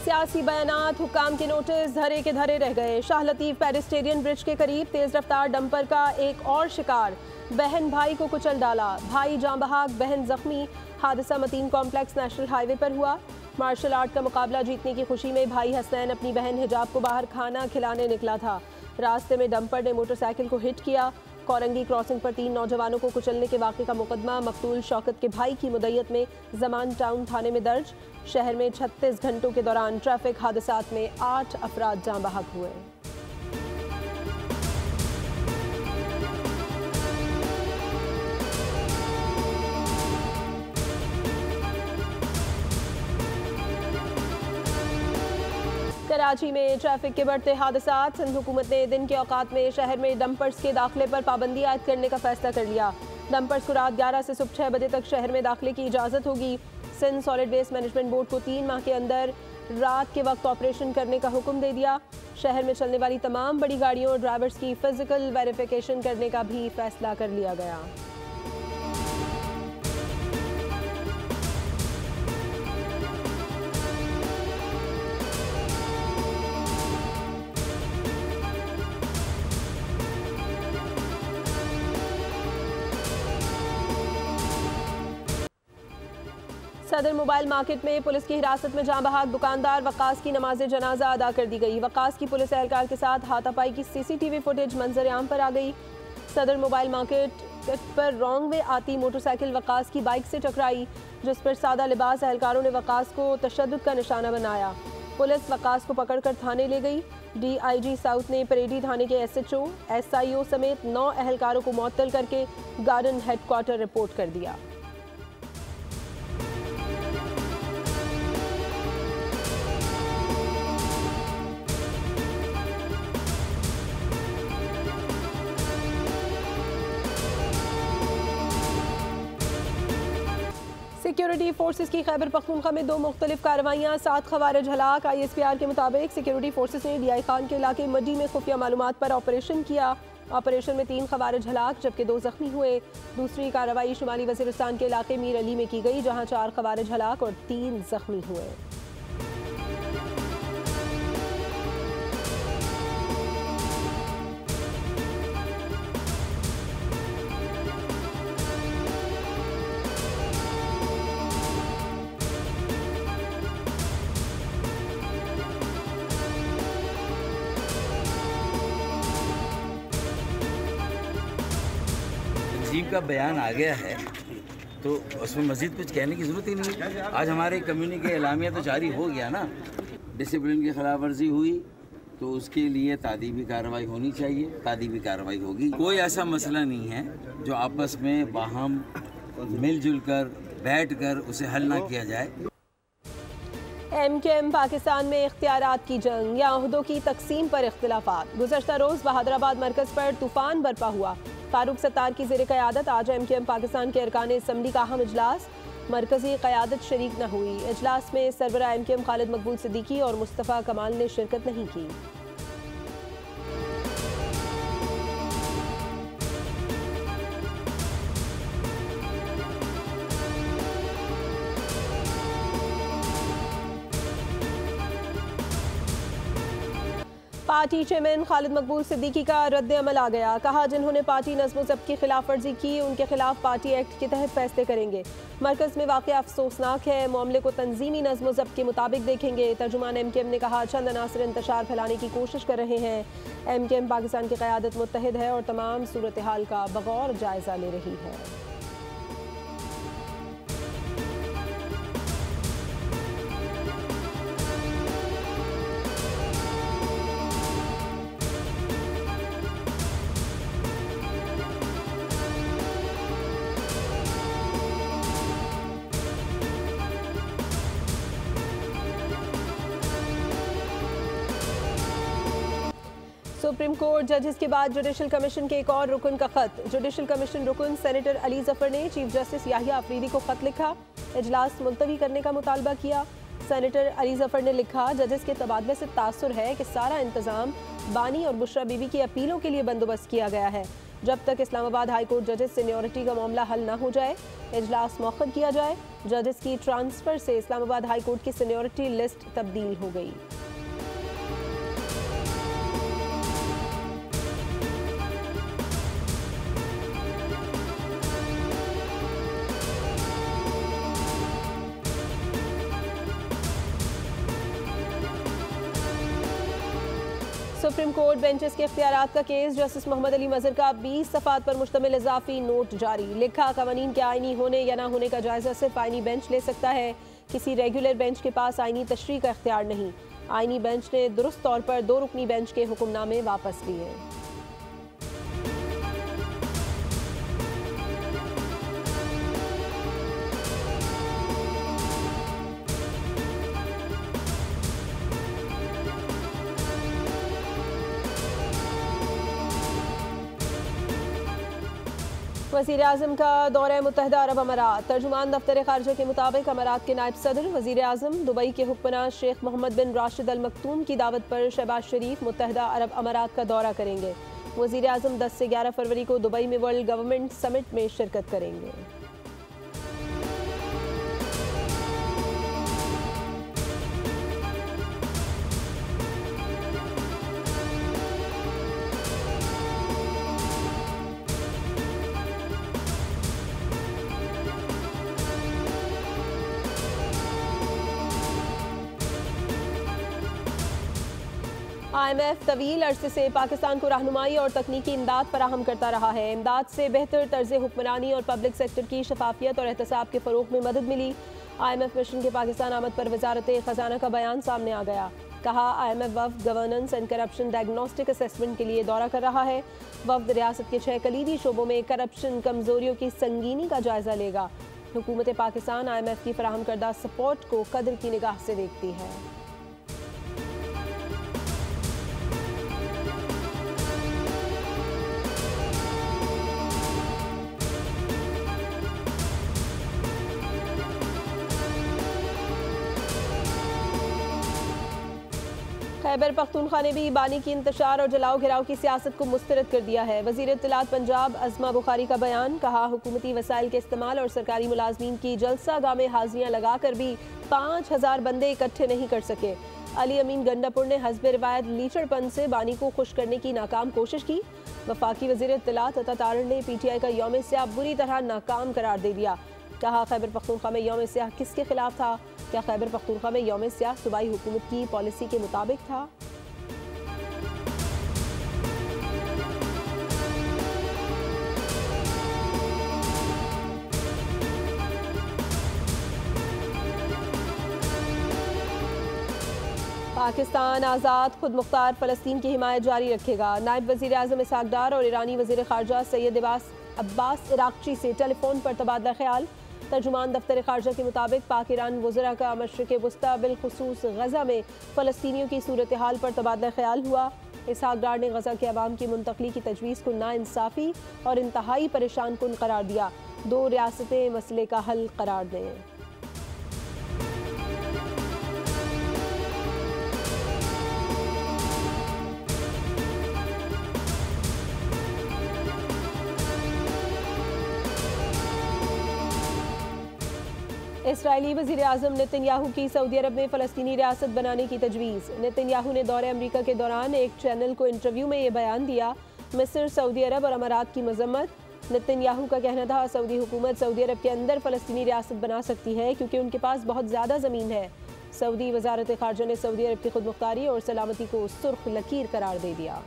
सियासी बयानात, हुक्काम के नोटिस धरे के धरे रह गए। शाह लतीफ पेरिस्टेरियन ब्रिज के करीब तेज रफ्तार डंपर का एक और शिकार, बहन भाई को कुचल डाला, भाई जाँ बहाक, बहन जख्मी। हादसा मतीन कॉम्प्लेक्स नेशनल हाईवे पर हुआ। मार्शल आर्ट का मुकाबला जीतने की खुशी में भाई हसनैन अपनी बहन हिजाब को बाहर खाना खिलाने निकला था। रास्ते में डंपर ने मोटरसाइकिल को हिट किया। कोरंगी क्रॉसिंग पर 3 नौजवानों को कुचलने के वाक़े का मुकदमा मकतूल शौकत के भाई की मुद्दत में ज़मान टाउन थाने में दर्ज। शहर में 36 घंटों के दौरान ट्रैफिक हादसात में 8 अफराद जाँ बहक हुए। कराची में ट्रैफिक के बढ़ते हादसात। सिंध हुकूमत ने दिन के औकात में शहर में डंपर्स के दाखिले पर पाबंदी आयद करने का फैसला कर लिया। डंपर्स को रात 11 से सुबह 6 बजे तक शहर में दाखिले की इजाज़त होगी। Sindh solid waste management board को 3 माह के अंदर रात के वक्त ऑपरेशन करने का हुक्म दे दिया। शहर में चलने वाली तमाम बड़ी गाड़ियों और ड्राइवर्स की फिजिकल वेरिफिकेशन करने का भी फैसला कर लिया गया। सदर मोबाइल मार्केट में पुलिस की हिरासत में जाँ बहाक दुकानदार वकास की नमाज जनाजा अदा कर दी गई। वकास की पुलिस एहलकार के साथ हाथापाई की सीसीटीवी फुटेज मंजर आम पर आ गई। सदर मोबाइल मार्केट पर रॉन्ग वे आती मोटरसाइकिल वकास की बाइक से टकराई, जिस पर सादा लिबास एहलकारों ने वकास को तशद्दुद का निशाना बनाया। पुलिस वकास को पकड़कर थाने ले गई। DIG साउथ ने परेडी थाने के SHO, SIO समेत 9 एहलकारों को मुअत्तल करके गार्डन हेडक्वार्टर रिपोर्ट कर दिया। सिक्योरिटी फोर्सेस की खैबर पख्तूनख्वा में 2 मुख्तलिफ कार्रवाइयाँ, 7 खवारिज हलाक। ISPR के मुताबिक सिक्योरिटी फोर्सेस ने DI खान के इलाके मड्डी में खुफिया मालूमात पर ऑपरेशन किया। ऑपरेशन में 3 खवारिज हलाक जबकि 2 जख्मी हुए। दूसरी कार्रवाई शुमाली वज़ीरिस्तान के इलाके मीर अली में की गई, जहाँ 4 खवारिज हलाक और 3 जख्मी हुए। तंजीम का बयान आ गया है तो उसमें मज़ीद कुछ कहने की ज़रूरत ही नहीं है। आज हमारे कम्युनिटी के एलामिया तो जारी हो गया ना। डिसिप्लिन की खिलाफ वर्जी हुई तो उसके लिए तादीबी कार्रवाई होनी चाहिए, तादीबी कार्रवाई होगी। कोई ऐसा मसला नहीं है जो आपस में बाहम मिलजुल कर बैठ कर उसे हल ना किया जाए। MKM पाकिस्तान में इख्तियारात की जंग या ओहदों की तकसीम पर इख्तिलाफात। गुज़श्ता रोज़ बहादुराबाद मरकज़ पर तूफ़ान बरपा हुआ। फारूक सत्तार की ज़ेर क़यादत आज MKM पाकिस्तान के अरकान असम्बली का अहम इजलास। मरकज़ी क़यादत शरीक न हुई। इजलास में सरबरा MKM खालिद मकबूल सिद्दीकी और मुस्तफ़ा कमाल ने शिरकत नहीं की। पार्टी चेयरमैन खालिद मकबूल सिद्दीकी का रद्द अमल आ गया। कहा, जिन्होंने पार्टी नज़्म ज़ब्त की खिलाफ वर्जी की उनके खिलाफ पार्टी एक्ट के तहत फैसले करेंगे। मरकज़ में वाक़या अफसोसनाक है, मामले को तंजीमी नज़्म ज़ब्त के मुताबिक देखेंगे। तर्जुमान MKM ने कहा, चंद अनासर इंतशार फैलाने की कोशिश कर रहे हैं। MKM पाकिस्तान की क़यादत मुत्तहिद है और तमाम सूरत हाल का बगौर जायज़ा ले रही है। सुप्रीम कोर्ट जजेस के बाद जुडिशल कमीशन के एक और रुकन का खत। जुडिशल कमीशन रुकन सेनेटर अली जफर ने चीफ जस्टिस याहिया अफरीदी को खत लिखा, इजलास मुलतवी करने का मुतालबा किया। सेनेटर अली जफर ने लिखा, जजेस के तबादले से तासुर है कि सारा इंतजाम बानी और बुशरा बीबी की अपीलों के लिए बंदोबस्त किया गया है। जब तक इस्लामाबाद हाई कोर्ट जजेस सीनियरिटी का मामला हल न हो जाए इजलास मौखर किया जाए। जजेस की ट्रांसफर से इस्लामाबाद हाई कोर्ट की सीनियरिटी लिस्ट तब्दील हो गई। सुप्रीम कोर्ट बेंचेस के इख्तियारात का केस। जस्टिस मोहम्मद अली मजहर का 20 सफ़ात पर मुश्तमिल इजाफी नोट जारी। लिखा, कवानीन के आईनी होने या ना होने का जायजा सिर्फ आईनी बेंच ले सकता है। किसी रेगुलर बेंच के पास आईनी तशरीह का इख्तियार नहीं। आईनी बेंच ने दुरुस्त तौर पर 2 रुकनी बेंच के हुक्मनामे वापस लिए। वज़ीर आज़म का दौरा मुत्तहदा अरब अमारात। तर्जुमान दफ्तर खारजा के मुताबिक अमारात के नायब सदर वज़ीर आज़म दुबई के हुक्मरान शेख मोहम्मद बिन राशिद अल मकतूम की दावत पर शहबाज शरीफ मुत्तहदा अरब अमारात का दौरा करेंगे। वज़ीर आज़म 10 से 11 फरवरी को दुबई में वर्ल्ड गवर्नमेंट समिट में शिरकत करेंगे। IMF तवील अरसे से पाकिस्तान को रहनुमाई और तकनीकी इमदाद फराहम करता रहा है। इमदाद से बेहतर तर्ज हुक्मरानी और पब्लिक सेक्टर की शफाफियत और एहतसाब के फ़रोग में मदद मिली। IMF मिशन के पाकिस्तान आमद पर वजारत खजाना का बयान सामने आ गया। कहा, IMF वफ्द governance and corruption diagnostic assessment के लिए दौरा कर रहा है। वफ्द रियासत के 6 कलीदी शोबों में करप्शन कमजोरियों की संगीनी का जायजा लेगा। हुकूमत पाकिस्तान IMF की फराहम करदा सपोर्ट को कदर की निगाह से देखती है। खैबर पख्तूनख्वा ने भी बानी की इंतशार और जलाओ घिराव की सियासत को मुस्तरद कर दिया है। वज़ीर इत्तलात पंजाब अज़मा बुखारी का बयान। कहा, हुकूमती वसाइल के इस्तेमाल और सरकारी मुलाजमीन की जलसा गाह में हाजिरियाँ लगाकर भी 5000 बंदे इकट्ठे नहीं कर सके। अली अमीन गंडापुर ने हस्ब रिवायत लीचड़पन से बानी को खुश करने की नाकाम कोशिश की। वफाकी वज़ीर इत्तलात अता तारड़ ने PTI का यौम स्याह बुरी तरह नाकाम करार दे दिया। कहा, खैबर पख्तूनख्वा में यौम स्याह किसके खिलाफ था? क्या खैबर पख्तूनख्वा में यौम स्याह सूबाई हुकूमत की पॉलिसी के मुताबिक था? पाकिस्तान आज़ाद खुद मुख्तार फ़लस्तीन की हिमायत जारी रखेगा। नायब वज़ीर आज़म इसहाक डार और ईरानी वज़ीर ख़ारजा सैयद अब्बास इराक़ची से टेलीफोन पर तबादला ख्याल। तर्जुमान दफ्तर ख़ारजा के मुताबिक पाक ईरान वज़रा का मशरिक़ वस्ता बिलखुसूस गज़ा में फ़लस्तीनियों की सूरत हाल पर तबादला ख्याल हुआ। इसहाक डार ने गज़ा के अवाम की मुंतकली की तजवीज़ को नाइंसाफ़ी और इंतहाई परेशान कुन करार दिया। 2 रियासतें मसले का हल करार दें। इसराइली वज़ीर आज़म नेतन्याहू की सऊदी अरब में फ़लस्तीनी रियासत बनाने की तजवीज़। नेतन्याहू ने दौरे अमरीका के दौरान एक चैनल को इंटरव्यू में ये बयान दिया। मिस्र, सऊदी अरब और अमारात की मजम्मत। नेतन्याहू का कहना था, सऊदी हुकूमत सऊदी अरब के अंदर फ़लस्तीनी रियासत बना सकती है क्योंकि उनके पास बहुत ज़्यादा ज़मीन है। सऊदी वजारत ख़ारजा ने सऊदी अरब की खुद मुख्तारी और सलामती को सुर्ख लकीर करार दे दिया।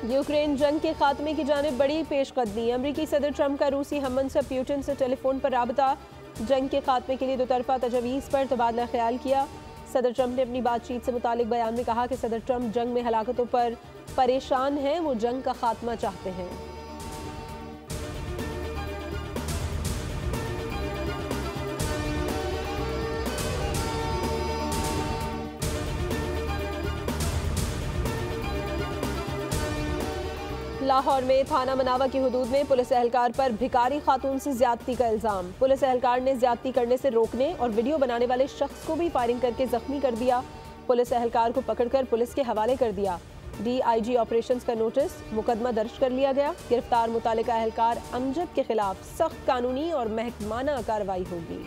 यूक्रेन जंग के खात्मे की जानिब बड़ी पेशकदमी। अमरीकी सदर ट्रंप का रूसी हममनसब पुतिन से टेलीफोन पर राबता। जंग के खात्मे के लिए दोतरफा तजवीज़ पर तबादला ख्याल किया। सदर ट्रंप ने अपनी बातचीत से मुतालिक बयान में कहा कि सदर ट्रंप जंग में हलाकतों पर परेशान हैं, वो जंग का खात्मा चाहते हैं। लाहौर में थाना मनावा की हुदूद में पुलिस एहलकार पर भिकारी खातून से ज्यादती का इल्जाम। पुलिस एहलकार ने ज्यादती करने से रोकने और वीडियो बनाने वाले शख्स को भी फायरिंग करके जख्मी कर दिया। पुलिस एहलकार को पकड़कर पुलिस के हवाले कर दिया। DIG ऑपरेशंस का नोटिस, मुकदमा दर्ज कर लिया गया। गिरफ्तार मुतालिका एहलकार अमजद के खिलाफ सख्त कानूनी और महकमाना कार्रवाई होगी।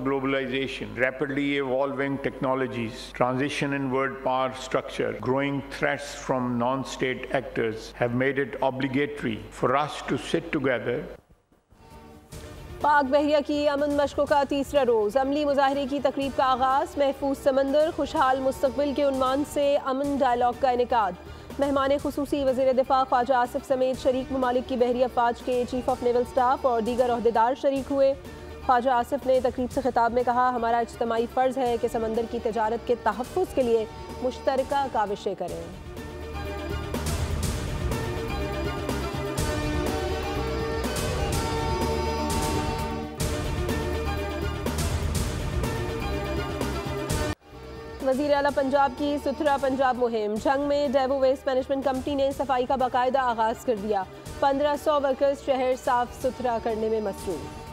Globalization, rapidly evolving technologies, transition in world power structure, growing threats from non-state actors have made it obligatory for us to sit together. पाक बहरिया की अमन मशकों का तीसरा रोज, अमली मुजाहरे की तकरीब का आगाज। महफूज समंदर खुशहाल मुस्तकबिल के उन्वान से अमन डायलॉग का इनेकाद। मेहमान खुसूसी वज़ीर दिफा ख्वाजा आसिफ समेत शरीक ममालिक की बहरी अफवाज के चीफ ऑफ नेवल स्टाफ और दीगर ओहदेदार शरीक हुए। ख्वाजा आसिफ ने तकरीब से खिताब में कहा, हमारा इज्तिमाई फ़र्ज़ है कि समंदर की तजारत के तहफ़्फ़ुज़ के लिए मुश्तरका काविशें करें। वज़ीर आला पंजाब की सुथरा पंजाब मुहिम। जंग में डेवो वेस्ट मैनेजमेंट कंपनी ने सफाई का बाकायदा आगाज़ कर दिया। 1500 वर्कर्स शहर साफ सुथरा करने में मसरूफ़।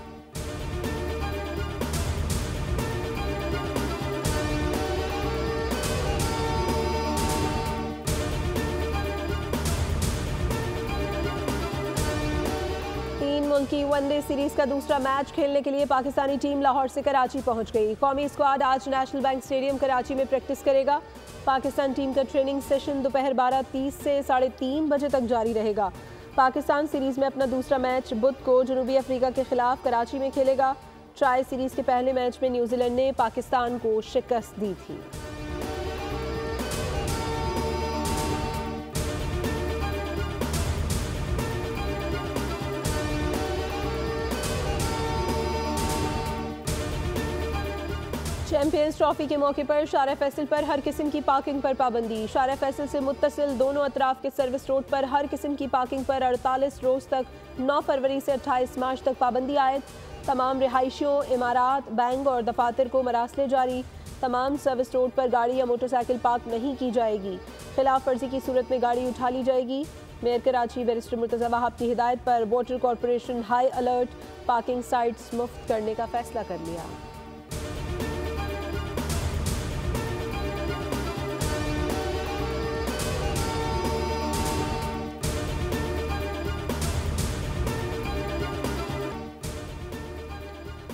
3 मुल्की वनडे सीरीज का दूसरा मैच खेलने के लिए पाकिस्तानी टीम लाहौर से कराची पहुंच गई। कौमी स्क्वाड आज नेशनल बैंक स्टेडियम कराची में प्रैक्टिस करेगा। पाकिस्तान टीम का ट्रेनिंग सेशन दोपहर 12:30 से 3:30 बजे तक जारी रहेगा। पाकिस्तान सीरीज में अपना दूसरा मैच बुध को जनूबी अफ्रीका के खिलाफ कराची में खेलेगा। ट्राई सीरीज के पहले मैच में न्यूजीलैंड ने पाकिस्तान को शिकस्त दी थी। चैंपियंस ट्रॉफी के मौके पर शारा फैसल पर हर किस्म की पार्किंग पर पाबंदी। शारा फैसल से मुत्तसिल दोनों अतराफ के सर्विस रोड पर हर किस्म की पार्किंग पर 48 रोज तक 9 फरवरी से 28 मार्च तक पाबंदी आयद। तमाम रिहाइशियों, इमारात, बैंक और दफातर को मरासले जारी। तमाम सर्विस रोड पर गाड़ी या मोटरसाइकिल पार्क नहीं की जाएगी। खिलाफ वर्जी की सूरत में गाड़ी उठा ली जाएगी। मेयर कराची बैरिस्टर मुर्तज़ा वहाब की हिदायत पर water corporation high alert, parking sites मुफ्त करने का फैसला कर लिया।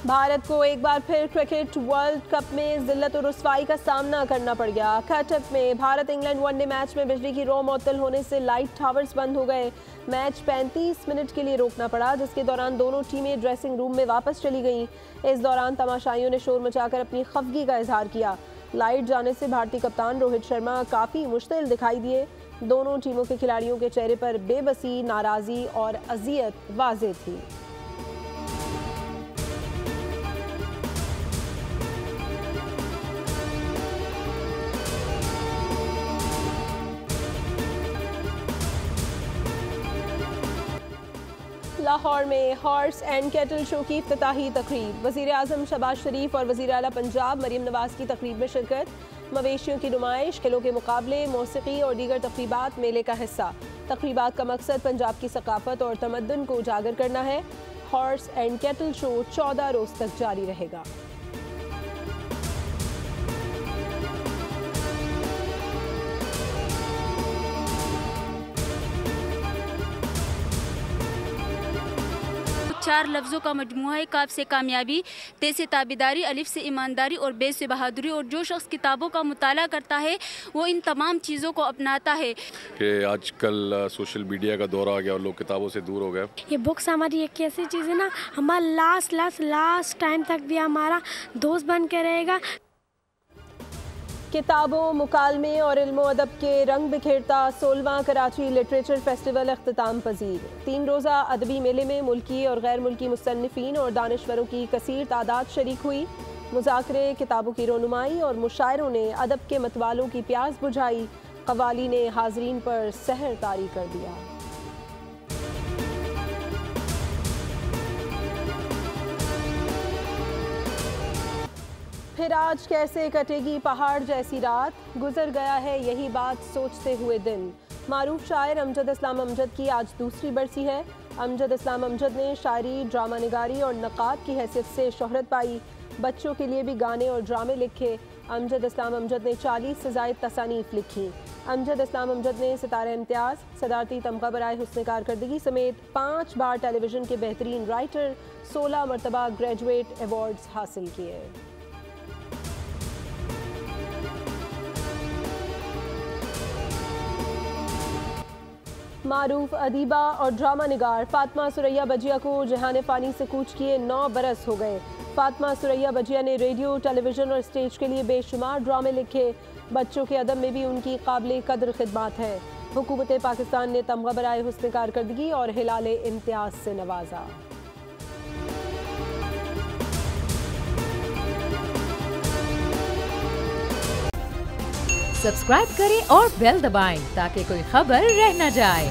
भारत को एक बार फिर क्रिकेट वर्ल्ड कप में जिल्लत और रुसवाई का सामना करना पड़ गया। कटक में भारत इंग्लैंड वनडे मैच में बिजली की रो मुअत्तल होने से लाइट टावर्स बंद हो गए। मैच 35 मिनट के लिए रोकना पड़ा, जिसके दौरान दोनों टीमें ड्रेसिंग रूम में वापस चली गईं। इस दौरान तमाशाइयों ने शोर मचाकर अपनी खफगी का इजहार किया। लाइट जाने से भारतीय कप्तान रोहित शर्मा काफ़ी मुश्तिल दिखाई दिए। दोनों टीमों के खिलाड़ियों के चेहरे पर बेबसी, नाराज़गी और अजियत वाज़ेह थी। लाहौर में हॉर्स एंड कैटल शो की इफ्तिताही तकरीब। वज़ीर आज़म शहबाज शरीफ और वज़ीर आला पंजाब मरीम नवाज़ की तकरीब में शिरकत। मवेशियों की नुमाइश, खेलों के मुकाबले, मौसीकी और दीगर तकरीबात मेले का हिस्सा। तकरीबात का मकसद पंजाब की सकाफत और तमद्दुन को उजागर करना है। हॉर्स एंड कैटल शो 14 रोज़ तक जारी रहेगा। चार लफ्ज़ों का मजमूआ है। काफ से कामयाबी, ते से ताबेदारी, अलिफ से ईमानदारी और बे से बहादुरी। और जो शख्स किताबों का मुताला करता है वो इन तमाम चीज़ों को अपनाता है। कि आजकल सोशल मीडिया का दौर आ गया और लोग किताबों से दूर हो गए। ये बुक्स हमारी एक ऐसी चीज़ है ना, हमारा लास्ट टाइम तक भी हमारा दोस्त बन के रहेगा। किताबों, मुकालमे और इल्मो अदब के रंग बिखेरता 16वां कराची लिटरेचर फेस्टिवल अख्तिताम पजीर। 3 रोज़ा अदबी मेले में मुल्की और गैर मुल्की मुसन्निफीन और दानिश्वरों की कसीर तादाद शरीक हुई। मुज़ाकरे, किताबों की रोनुमाई और मुशायरों ने अदब के मतवालों की प्यास बुझाई। कव्वाली ने हाजरीन पर सहर तारी कर दिया। फिर आज कैसे कटेगी पहाड़ जैसी रात, गुजर गया है यही बात सोचते हुए दिन। मारूफ शायर अमजद इस्लाम अमजद की आज दूसरी बरसी है। अमजद इस्लाम अमजद ने शायरी, ड्रामा निगारी और नक़ाद की हैसियत से शोहरत पाई। बच्चों के लिए भी गाने और ड्रामे लिखे। अमजद इस्लाम अमजद ने 40 से ज़ायद तसानीफ लिखी। अमजद इस्लाम अमजद ने सितारा इम्तियाज़, सदारती तमगा बराए हुस्न कारकर्दगी समेत 5 बार टेलीविज़न के बेहतरीन राइटर, 16 मरतबा ग्रेजुएट अवार्ड्स हासिल किए। मारूफ अदीबा और ड्रामा निगार फातिमा सुरैया बजिया को जहान फ़ानी से कूच किए 9 बरस हो गए। फातिमा सुरैया बजिया ने रेडियो, टेलीविज़न और स्टेज के लिए बेशुमार ड्रामे लिखे। बच्चों के अदब में भी उनकी काबिल कदर खिदमत है। हुकूमत पाकिस्तान ने तमगा बराए हुस्न कारकर्दगी और हिलाले इम्तियाज़ से नवाजा। सब्सक्राइब करें और बेल दबाएं ताकि कोई खबर रह न जाए।